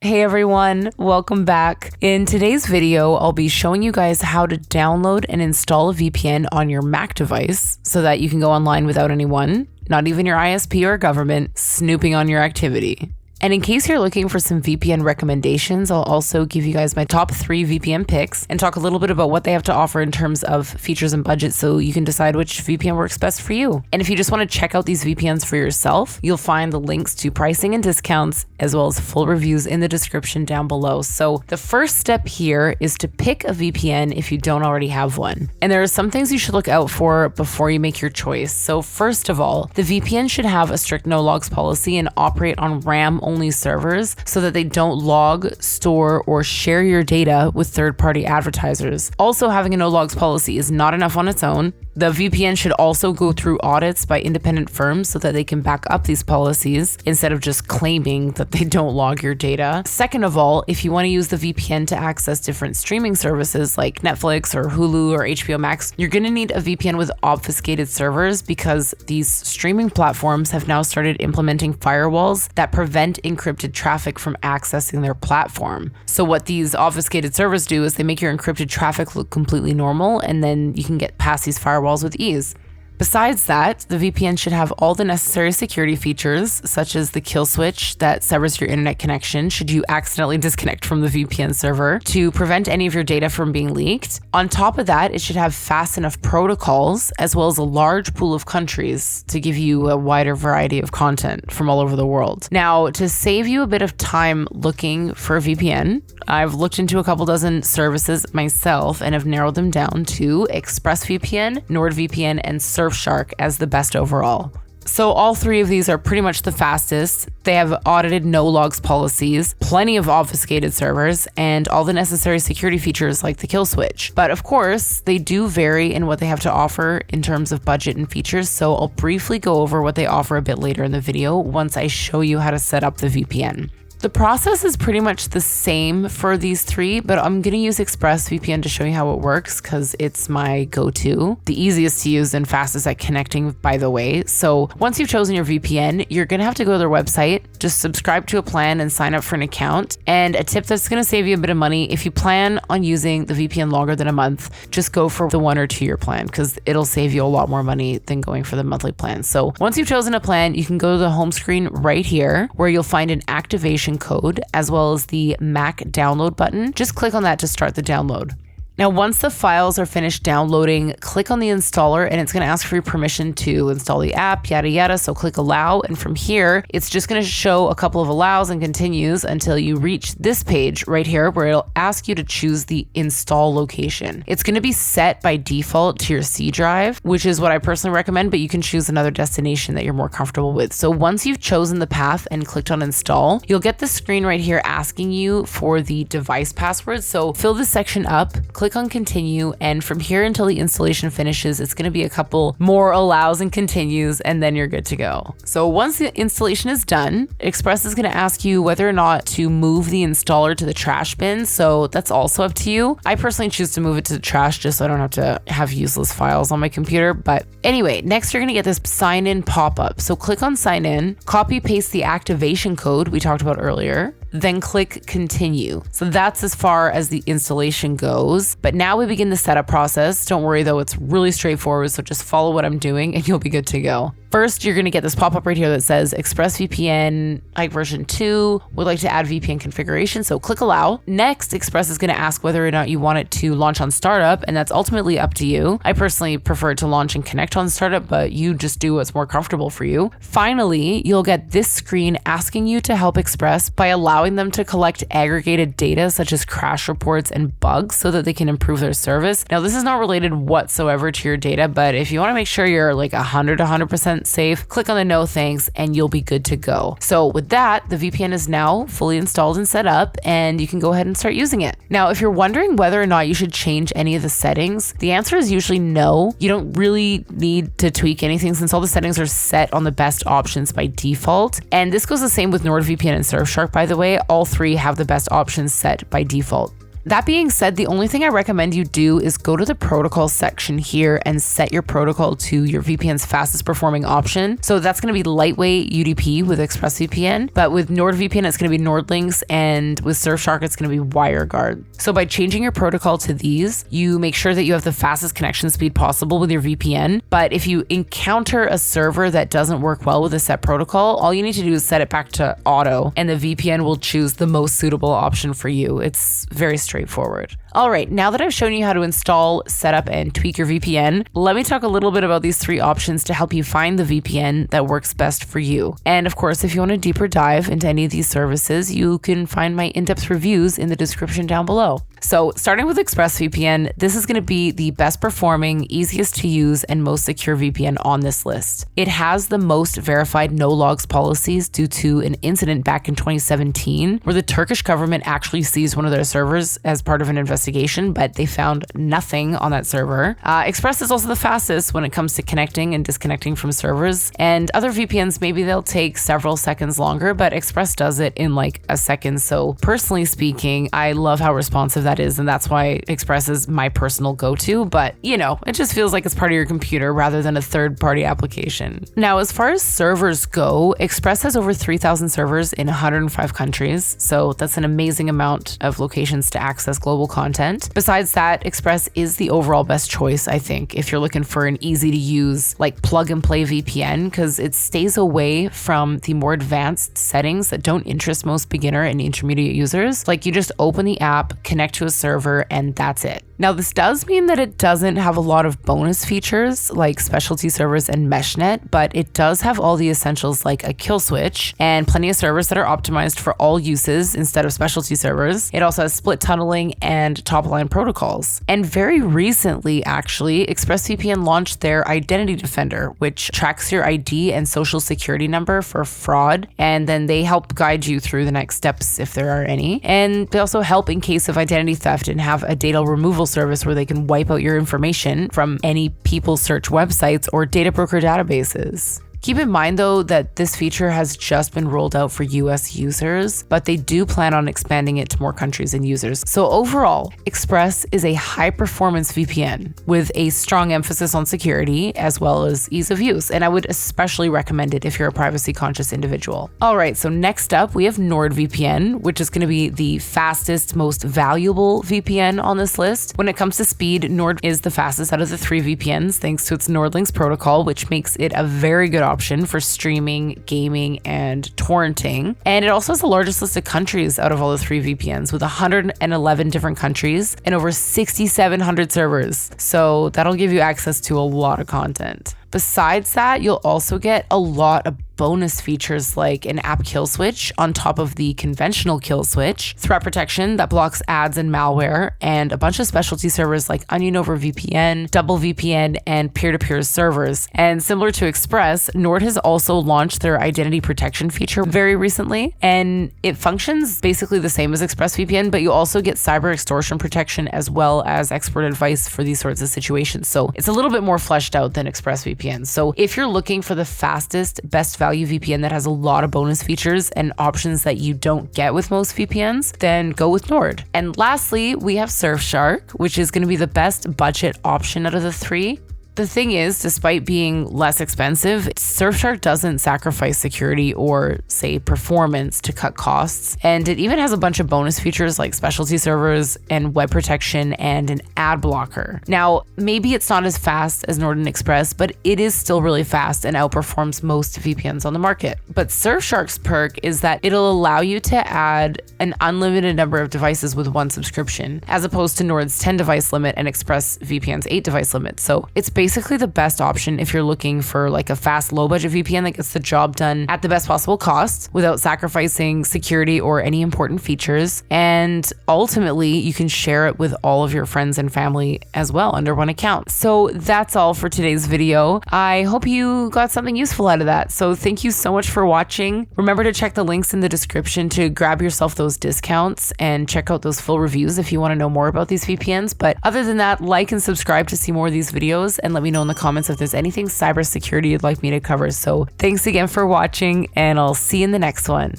Hey everyone, welcome back. In today's video, I'll be showing you guys how to download and install a VPN on your Mac device so that you can go online without anyone, not even your ISP or government, snooping on your activity. And in case you're looking for some VPN recommendations, I'll also give you guys my top 3 VPN picks and talk a little bit about what they have to offer in terms of features and budget so you can decide which VPN works best for you. And if you just want to check out these VPNs for yourself, you'll find the links to pricing and discounts as well as full reviews in the description down below. So the first step here is to pick a VPN if you don't already have one. And there are some things you should look out for before you make your choice. So first of all, the VPN should have a strict no logs policy and operate on RAM only servers so that they don't log, store, or share your data with third-party advertisers. Also, having a no logs policy is not enough on its own. The VPN should also go through audits by independent firms so that they can back up these policies instead of just claiming that they don't log your data. Second of all, if you want to use the VPN to access different streaming services like Netflix or Hulu or HBO Max, you're going to need a VPN with obfuscated servers because these streaming platforms have now started implementing firewalls that prevent encrypted traffic from accessing their platform. So what these obfuscated servers do is they make your encrypted traffic look completely normal, and then you can get past these firewalls with ease. Besides that, the VPN should have all the necessary security features, such as the kill switch that severs your internet connection should you accidentally disconnect from the VPN server to prevent any of your data from being leaked. On top of that, it should have fast enough protocols as well as a large pool of countries to give you a wider variety of content from all over the world. Now, to save you a bit of time looking for a VPN, I've looked into a couple dozen services myself and have narrowed them down to ExpressVPN, NordVPN, and Surfshark as the best overall. So all 3 of these are pretty much the fastest. They have audited no logs policies, plenty of obfuscated servers, and all the necessary security features like the kill switch. But of course, they do vary in what they have to offer in terms of budget and features, so I'll briefly go over what they offer a bit later in the video once I show you how to set up the VPN. The process is pretty much the same for these 3, but I'm going to use ExpressVPN to show you how it works because it's my go-to. The easiest to use and fastest at connecting, by the way. So once you've chosen your VPN, you're going to have to go to their website, just subscribe to a plan and sign up for an account. And a tip that's going to save you a bit of money, if you plan on using the VPN longer than a month, just go for the 1 or 2 year plan because it'll save you a lot more money than going for the monthly plan. So once you've chosen a plan, you can go to the home screen right here where you'll find an activation code as well as the Mac download button. Just click on that to start the download. Now, once the files are finished downloading, click on the installer and it's going to ask for your permission to install the app, yada yada. So click allow, and from here, it's just going to show a couple of allows and continues until you reach this page right here where it'll ask you to choose the install location. It's going to be set by default to your C drive, which is what I personally recommend, but you can choose another destination that you're more comfortable with. So once you've chosen the path and clicked on install, you'll get the screen right here asking you for the device password. So fill this section up, click on continue, and from here until the installation finishes, it's going to be a couple more allows and continues, and then you're good to go. So once the installation is done, Express is going to ask you whether or not to move the installer to the trash bin. So that's also up to you. I personally choose to move it to the trash just so I don't have to have useless files on my computer. But anyway, next you're going to get this sign in pop-up. So click on sign in, copy paste the activation code we talked about earlier, then click continue. So that's as far as the installation goes. But now we begin the setup process. Don't worry though, it's really straightforward. So just follow what I'm doing and you'll be good to go. First, you're going to get this pop-up right here that says ExpressVPN version 2 would like to add VPN configuration. So click allow. Next, Express is going to ask whether or not you want it to launch on startup, and that's ultimately up to you. I personally prefer it to launch and connect on startup, but you just do what's more comfortable for you. Finally, you'll get this screen asking you to help Express by allowing them to collect aggregated data such as crash reports and bugs so that they can improve their service. Now, this is not related whatsoever to your data, but if you want to make sure you're like 100% safe, click on the no thanks and you'll be good to go. So with that, the VPN is now fully installed and set up, and you can go ahead and start using it. Now, if you're wondering whether or not you should change any of the settings, the answer is usually no. You don't really need to tweak anything since all the settings are set on the best options by default. And this goes the same with NordVPN and Surfshark, by the way. All 3 have the best options set by default. That being said, the only thing I recommend you do is go to the protocol section here and set your protocol to your VPN's fastest performing option. So that's going to be lightweight UDP with ExpressVPN, but with NordVPN, it's going to be NordLynx, and with Surfshark, it's going to be WireGuard. So by changing your protocol to these, you make sure that you have the fastest connection speed possible with your VPN. But if you encounter a server that doesn't work well with a set protocol, all you need to do is set it back to auto, and the VPN will choose the most suitable option for you. It's very straightforward. All right, now that I've shown you how to install, set up, and tweak your VPN, let me talk a little bit about these 3 options to help you find the VPN that works best for you. And of course, if you want a deeper dive into any of these services, you can find my in-depth reviews in the description down below. So starting with ExpressVPN, this is going to be the best performing, easiest to use, and most secure VPN on this list. It has the most verified no logs policies due to an incident back in 2017 where the Turkish government actually seized one of their servers as part of an investigation, but they found nothing on that server. Express is also the fastest when it comes to connecting and disconnecting from servers, and other VPNs, maybe they'll take several seconds longer, but Express does it in like a second. So personally speaking, I love how responsive that is, and that's why Express is my personal go-to, but you know, it just feels like it's part of your computer rather than a third-party application. Now, as far as servers go, Express has over 3,000 servers in 105 countries, so that's an amazing amount of locations to access global content. Besides that, Express is the overall best choice, I think, if you're looking for an easy-to-use, like plug-and-play VPN, because it stays away from the more advanced settings that don't interest most beginner and intermediate users. Like, you just open the app, connect to a server, and that's it. Now, this does mean that it doesn't have a lot of bonus features like specialty servers and meshnet, but it does have all the essentials like a kill switch and plenty of servers that are optimized for all uses instead of specialty servers. It also has split tunneling and top-line protocols. And very recently, actually, ExpressVPN launched their Identity Defender, which tracks your ID and social security number for fraud, and then they help guide you through the next steps if there are any. And they also help in case of identity theft and have a data removal service where they can wipe out your information from any people search websites or data broker databases. Keep in mind, though, that this feature has just been rolled out for US users, but they do plan on expanding it to more countries and users. So overall, Express is a high-performance VPN with a strong emphasis on security as well as ease of use, and I would especially recommend it if you're a privacy-conscious individual. All right, so next up, we have NordVPN, which is going to be the fastest, most valuable VPN on this list. When it comes to speed, Nord is the fastest out of the 3 VPNs thanks to its NordLynx protocol, which makes it a very good option for streaming, gaming, and torrenting. And it also has the largest list of countries out of all the 3 VPNs with 111 different countries and over 6,700 servers. So that'll give you access to a lot of content. Besides that, you'll also get a lot of bonus features like an app kill switch on top of the conventional kill switch, threat protection that blocks ads and malware, and a bunch of specialty servers like Onion over VPN, Double VPN, and peer-to-peer servers. And similar to Express, Nord has also launched their identity protection feature very recently, and it functions basically the same as ExpressVPN, but you also get cyber extortion protection as well as expert advice for these sorts of situations. So it's a little bit more fleshed out than ExpressVPN. So if you're looking for the fastest, best value VPN that has a lot of bonus features and options that you don't get with most VPNs, then go with Nord. And lastly, we have Surfshark, which is going to be the best budget option out of the 3. The thing is, despite being less expensive, Surfshark doesn't sacrifice security or, say, performance to cut costs. And it even has a bunch of bonus features like specialty servers and web protection and an ad blocker. Now, maybe it's not as fast as Nord and Express, but it is still really fast and outperforms most VPNs on the market. But Surfshark's perk is that it'll allow you to add an unlimited number of devices with one subscription, as opposed to Nord's 10 device limit and ExpressVPN's 8 device limit. So it's basically the best option if you're looking for like a fast, low budget VPN that gets the job done at the best possible cost without sacrificing security or any important features. And ultimately, you can share it with all of your friends and family as well under one account. So that's all for today's video. I hope you got something useful out of that. So thank you so much for watching. Remember to check the links in the description to grab yourself those discounts and check out those full reviews if you want to know more about these VPNs. But other than that, like and subscribe to see more of these videos, and let me know in the comments if there's anything cybersecurity you'd like me to cover. So thanks again for watching, and I'll see you in the next one.